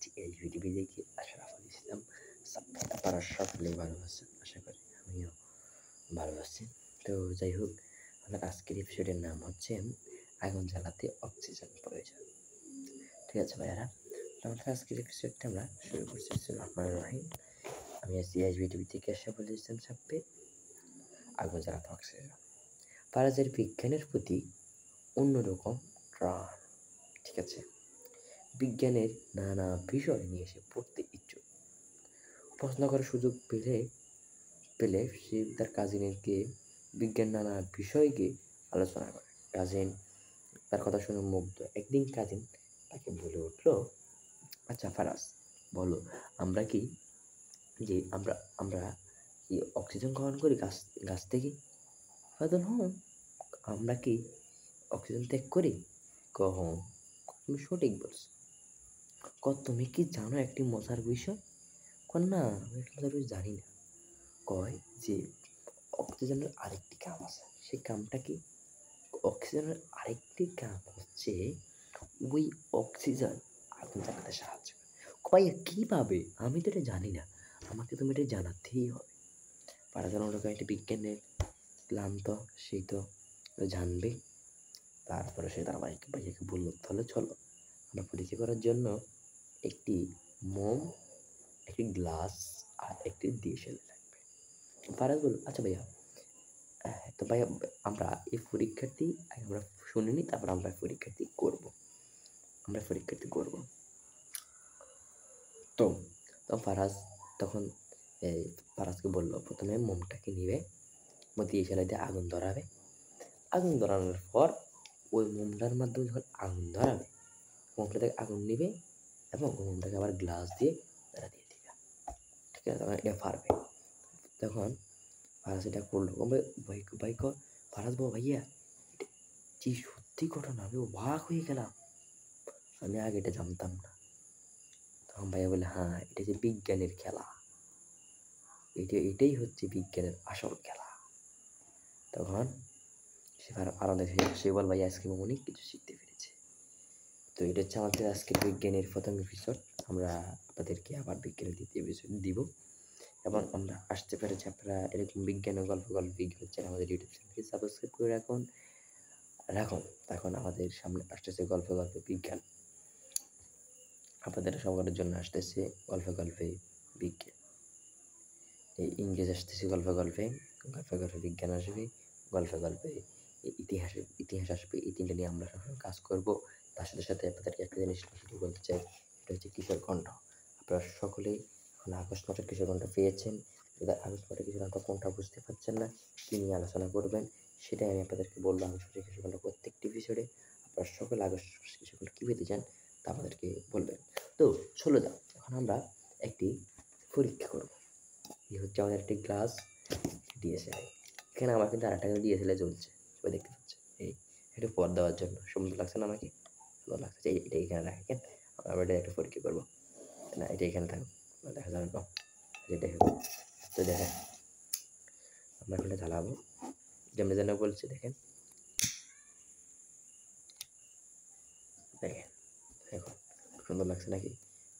টিএইচবিটিভি থেকে আশরাফুল ইসলাম। আপনারা সকলেই ভালো আছেন, আশা করি আমিও ভালো আছি। তো যাই হোক, আমার আজকের এপিসোডের নাম হচ্ছে আগুন জ্বালাতে অক্সিজেন প্রয়োজন। ঠিক আছে ভাইয়ারা, আমাদের আজকের এপিসোডটা আমরা শুরু করছি। বিসমিল্লাহির রহিম। আমি টিএইচবিটিভি থেকে আশরাফুল ইসলাম ছাপ্পে আগুন জ্বালাতে অক্সিজেন। ফারাজের বিজ্ঞানের প্রতি অন্যরকম টান। ঠিক আছে, বিজ্ঞানের নানা বিষয় নিয়ে সে পড়তে ইচ্ছুক। প্রশ্ন করার সুযোগ পেলে সে তার কাজিনকে বিজ্ঞান নানা বিষয়কে আলোচনা করে। কাজিন তার কথা শুনে মুগ্ধ। একদিন কাজিন তাকে বলে উঠল, আচ্ছা ফারাজ, বলো আমরা কি আমরা কি অক্সিজেন গ্রহণ করি গাছ থেকে? ফারাজ, আমরা কি অক্সিজেন ত্যাগ করি? কখন? তুমি সঠিক বলছো। তুমি কি জানো একটি মজার বিষয়? না, আমি একটা মজার বিষয় জানি না। কয় যে অক্সিজেনের আরেকটি কাম আছে। সেই কামটা কি? অক্সিজেনের আরেকটি কাম হচ্ছে ওই অক্সিজেন আগুন জ্বালাতে সাহায্য করে। ভাইয়া কিভাবে? আমি তো এটা জানি না, আমাকে তুমি এটা জানাতেই হবে। পারাজানোর একটা বিজ্ঞানের ক্লান্ত, সেই তো জানবে। তারপরে সে তার ভাইয়াকে বললো, তাহলে চলো আমরা পরীক্ষা করার জন্য একটি মোম, একটি গ্লাস আর একটি ডিএসএলআর লাগবে। ফারাজ বলল, আচ্ছা ভাইয়া, তো ভাইয়া আমরা এই পরীক্ষাটি আমরা শুনিনি, তারপর আমরা পরীক্ষাটি করব। তো ফারাজ তখন ফারাজকে বললো, প্রথমে মোমটাকে নিবে, ডিএসএলআর দিয়ে আগুন ধরাবে। আগুন ধরানোর পর ওই মোমটার মাধ্যমে যখন আগুন ধরাবে, মোমটা থেকে আগুন নিবে এবং মোমটাকে আবার গ্লাস দিয়ে তারা দিয়ে দিবে। ঠিক আছে, তখন এটা পারবে। তখন ফারাজ এটা করলো। ফারাজ বল, ভাইয়া এটা যে সত্যি ঘটনা, আমি অবাক হয়ে গেলাম, আমি আগে এটা জানতাম না। তখন ভাইয়া বলে, হ্যাঁ, এটা যে বিজ্ঞানের খেলা, এটাই হচ্ছে বিজ্ঞানের আসল খেলা। তখন সে বল, ভাইয়া আজকে আমি অনেক কিছু শিখতে পেরেছি। তো এটা হচ্ছে আমাদের আজকের বিজ্ঞানের প্রথম এপিসোড। আমরা আপনাদেরকে আবার বিজ্ঞানের দ্বিতীয় এপিসোড দিব এবং আমরা আসতে পেরেছি। আপনারা এরকম বিজ্ঞান ও গল্প বিজ্ঞান চ্যানেল আমাদের ইউটিউব চ্যানেলকে সাবস্ক্রাইব করে রাখুন। এখন আমাদের সামনে আসতেছে গল্পে বিজ্ঞান। আপনাদের সবার জন্য আসতেছে গল্পে বিজ্ঞান। এই ইংরেজ আসতেছে গল্পে বিজ্ঞান আসবে, গল্পে ইতিহাস আসবে। এই তিনটা নিয়ে আমরা সবসময় কাজ করব। তার সাথে আপনাদেরকে একটা জিনিস বলতে চাই, এটা হচ্ছে কিশোর কণ্ঠ। আপনারা সকলেই এখন আগস্ট মাসের কিশোর কণ্ঠ পেয়েছেন। যদি আগস্ট মাসের কিশোর কণ্ঠ কোনটা বুঝতে পারছেন না, কী নিয়ে আলোচনা করবেন, সেটাই আমি আপনাদেরকে বলবো আগস্ট মাসের কিশোর কণ্ঠ প্রত্যেকটি এপিসোডে। আপনারা সকলে আগস্ট মাসের কিশোর কণ্ঠ কী পেতে চান তা আমাদেরকে বলবেন। তো চলে যাও, এখন আমরা একটি পরীক্ষা করব। এই হচ্ছে আমাদের একটি গ্লাস ডিএসএলআর। এখানে আমার কিন্তু আরেকটা ডিএসএলআর জ্বলছে, সবাই দেখতে পাচ্ছে। এই একটু পর দেওয়ার জন্য সুন্দর লাগছে না আমাকে? সুন্দর লাগছে। এটা এখানে রাখেন, আমরা এটা একটা পরীক্ষা করবো। না, এটা এখানে থাকুক, দেখা যাবে কম। এটাই হবে। তো দেখেন, আমরা এখন জ্বালাবো যেন বলছি। দেখেন এখন সুন্দর লাগছে নাকি?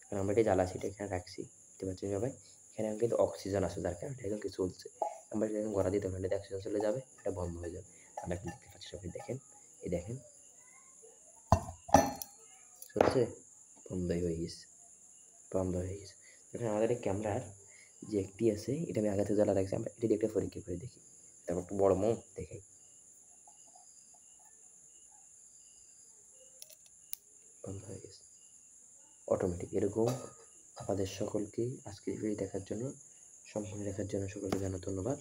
কারণ আমরা এটা জ্বালাচ্ছি, এটা এখানে রাখছি, দেখতে পাচ্ছেন সবাই? এখানে কিন্তু অক্সিজেন আছে, যার কারণে এটা কিন্তু চলছে। আমরা এটা গড়া দিতে পারলে অক্সিজেন চলে যাবে, এটা বন্ধ হয়ে যাবে। আমরা এখন দেখতে পাচ্ছি সবাই, দেখেন, এই দেখেন চলছে, বন্ধই হয়ে গেছে। এখন আমাদের এই ক্যামেরার যে একটি আছে, এটা আমি আগে থেকে জ্বালা রাখছি। আমরা এটা একটা পরীক্ষা করে দেখি। তারপর একটু বড় মোম দেখাই, বন্ধ হয়ে গেছে অটোমেটিক। এরকম আপনাদের সকলকে আজকে ভিডিও দেখার জন্য, সম্পূর্ণ দেখার জন্য সকলকে জানাই ধন্যবাদ।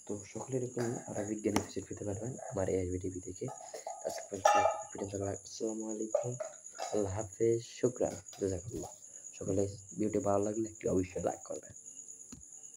তো সকলে এরকম আরও বিজ্ঞানী এপিসোড পেতে পারবেন আমার AIVTV থেকে। আসসালামু আলাইকুম, আল্লাহ হাফেজ, শুকরান, জাযাকাল্লাহ। সকলে ভিডিওটি ভালো লাগলে একটি অবশ্যই লাইক করবেন।